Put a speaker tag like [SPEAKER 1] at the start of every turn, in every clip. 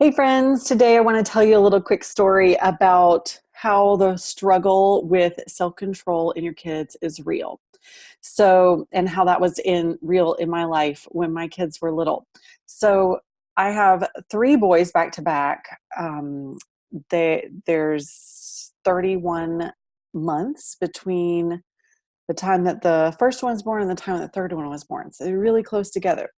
[SPEAKER 1] Hey friends, today I want to tell you a little quick story about how the struggle with self-control in your kids is real. And how that was in real in my life when my kids were little. So, I have three boys back to back. There's 31 months between the time that the first one's born and the time that the third one was born. So they're really close together.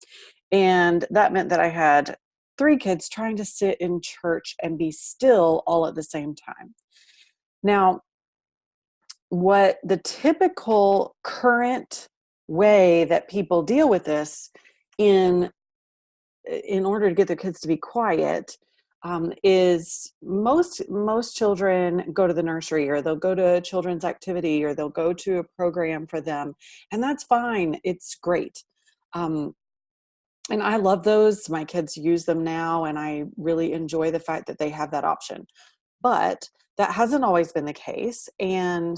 [SPEAKER 1] And that meant that I had three kids trying to sit in church and be still all at the same time. Now, what the typical current way that people deal with this in in order to get their kids to be quiet is most children go to the nursery, or they'll go to a children's activity, or they'll go to a program for them, and that's fine. It's great. Um, and I love those. My kids use them now, and I really enjoy the fact that they have that option. But that hasn't always been the case. And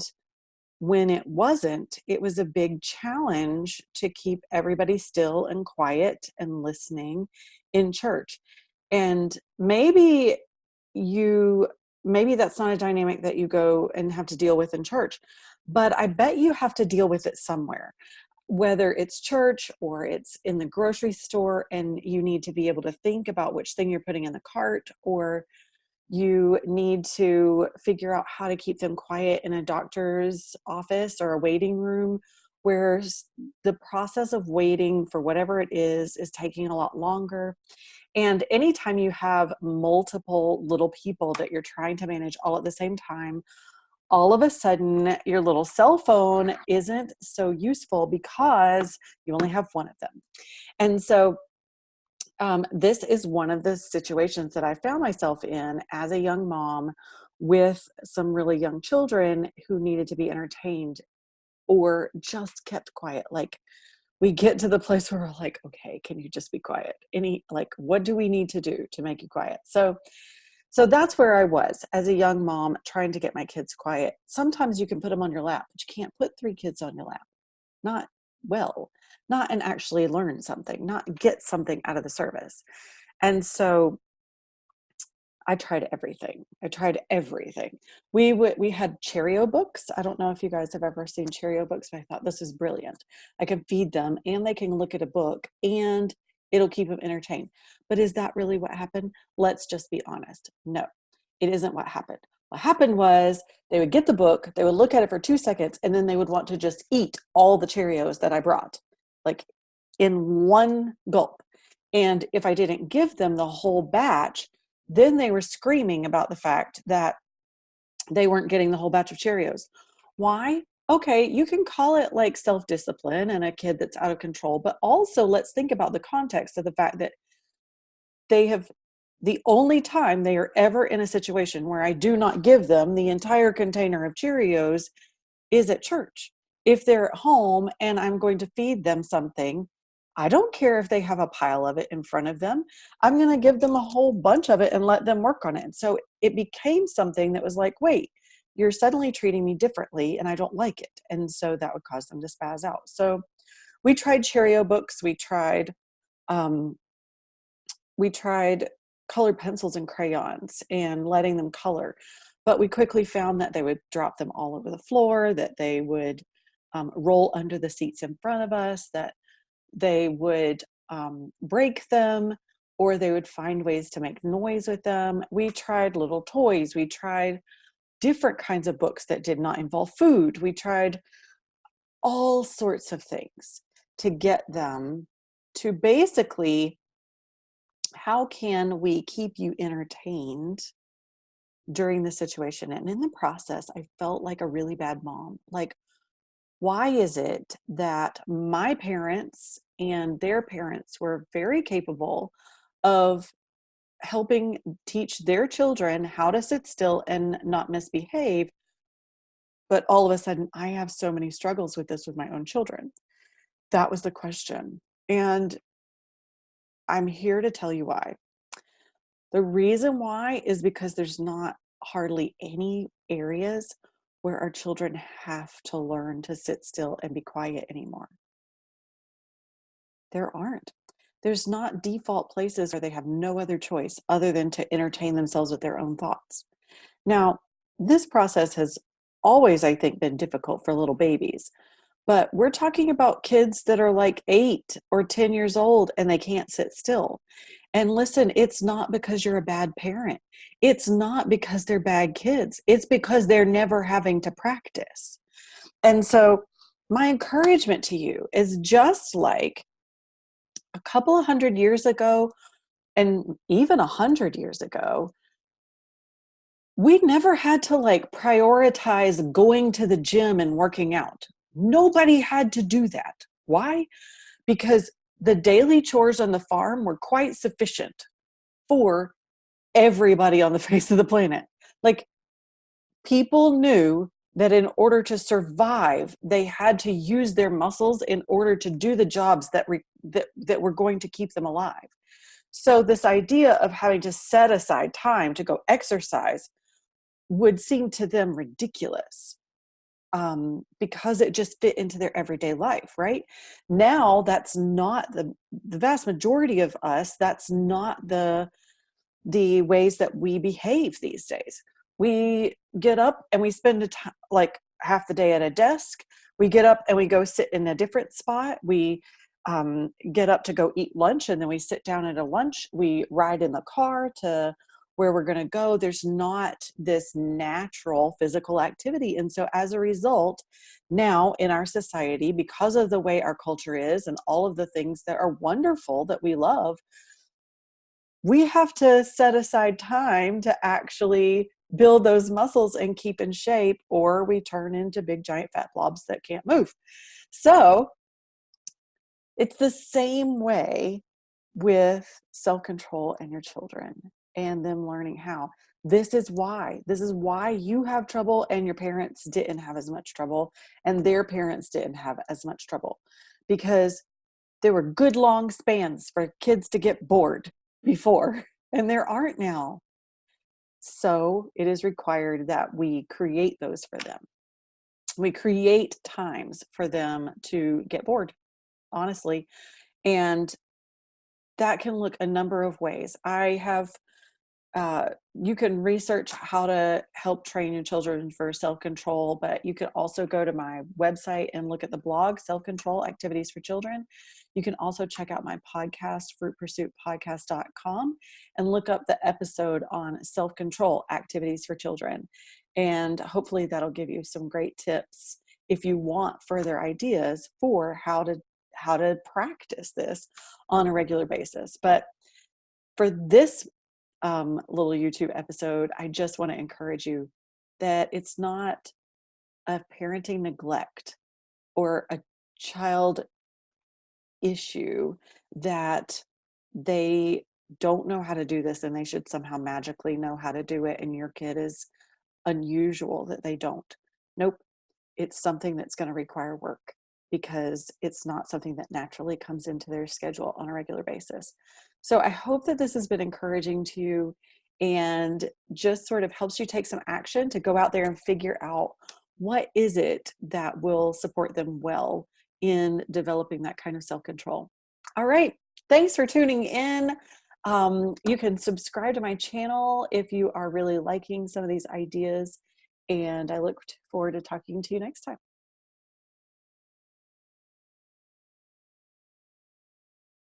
[SPEAKER 1] when it wasn't, it was a big challenge to keep everybody still and quiet and listening in church. And you, maybe that's not a dynamic that you go and have to deal with in church, but I bet you have to deal with it somewhere, whether it's church or it's in the grocery store, and you need to be able to think about which thing you're putting in the cart, or you need to figure out how to keep them quiet in a doctor's office or a waiting room where the process of waiting for whatever it is taking a lot longer. And anytime you have multiple little people that you're trying to manage all at the same time, all of a sudden your little cell phone isn't so useful because you only have one of them. And so this is one of the situations that I found myself in as a young mom with some really young children who needed to be entertained or just kept quiet. Like, we get to the place where we're like, okay, can you just be quiet? What do we need to do to make you quiet? So that's where I was as a young mom trying to get my kids quiet. Sometimes you can put them on your lap, but you can't put three kids on your lap. Not well, not and actually learn something, not get something out of the service. And so I tried everything. I tried everything. We had Cheerio books. I don't know if you guys have ever seen Cheerio books, but I thought this is brilliant. I can feed them and they can look at a book and it'll keep them entertained. But is that really what happened? Let's just be honest. No, it isn't what happened. What happened was they would get the book, they would look at it for 2 seconds, and then they would want to just eat all the Cheerios that I brought, like in one gulp. And if I didn't give them the whole batch, then they were screaming about the fact that they weren't getting the whole batch of Cheerios. Why? Okay, you can call it like self-discipline and a kid that's out of control, but also let's think about the context of the fact that they have the only time they are ever in a situation where I do not give them the entire container of Cheerios is at church. If they're at home and I'm going to feed them something, I don't care if they have a pile of it in front of them. I'm going to give them a whole bunch of it and let them work on it. And so it became something that was like, wait, you're suddenly treating me differently and I don't like it. And so that would cause them to spaz out. So we tried Cheerio books. Um, we tried colored pencils and crayons and letting them color. But we quickly found that they would drop them all over the floor, that they would roll under the seats in front of us, that they would break them, or they would find ways to make noise with them. We tried little toys. We tried different kinds of books that did not involve food. We tried all sorts of things to get them to basically, how can we keep you entertained during the situation? And in the process, I felt like a really bad mom. Like, why is it that my parents and their parents were very capable of helping teach their children how to sit still and not misbehave, but all of a sudden I have so many struggles with this with my own children? That was the question. And I'm here to tell you why. The reason why is because there's not hardly any areas where our children have to learn to sit still and be quiet anymore. There aren't. There's not default places where they have no other choice other than to entertain themselves with their own thoughts. Now, this process has always, I think, been difficult for little babies, but we're talking about kids that are like 8 or 10 years old and they can't sit still. And listen, it's not because you're a bad parent. It's not because they're bad kids. It's because they're never having to practice. And so, my encouragement to you is just like a couple of 100 years ago, and even 100 years ago, we never had to like prioritize going to the gym and working out. Nobody had to do that. Why? Because the daily chores on the farm were quite sufficient for everybody on the face of the planet. Like, people knew that in order to survive, they had to use their muscles in order to do the jobs that were going to keep them alive. So this idea of having to set aside time to go exercise would seem to them ridiculous, because it just fit into their everyday life, right? Now, that's not the vast majority of us. That's not the ways that we behave these days. We get up and we spend like half the day at a desk. We get up and we go sit in a different spot. We get up to go eat lunch and then we sit down at a lunch. We ride in the car to where we're going to go. There's not this natural physical activity. And so as a result, now in our society, because of the way our culture is and all of the things that are wonderful that we love, we have to set aside time to actually build those muscles and keep in shape, or we turn into big giant fat blobs that can't move. So it's the same way with self-control and your children and them learning how. This is why you have trouble and your parents didn't have as much trouble and their parents didn't have as much trouble, because there were good long spans for kids to get bored before, and there aren't now. So it is required that we create those for them. We create times for them to get bored, honestly. And that can look a number of ways. You can research how to help train your children for self-control, but you can also go to my website and look at the blog, Self-Control Activities for Children. You can also check out my podcast, fruitpursuitpodcast.com, and look up the episode on self-control activities for children. And hopefully that'll give you some great tips if you want further ideas for how to practice this on a regular basis. But for this little YouTube episode, I just want to encourage you that it's not a parenting neglect or a child issue that they don't know how to do this and they should somehow magically know how to do it, and your kid is unusual that they don't. Nope. It's something that's going to require work because it's not something that naturally comes into their schedule on a regular basis. So I hope that this has been encouraging to you and just sort of helps you take some action to go out there and figure out what is it that will support them well in developing that kind of self-control. All right. Thanks for tuning in. You can subscribe to my channel if you are really liking some of these ideas, and I look forward to talking to you next time.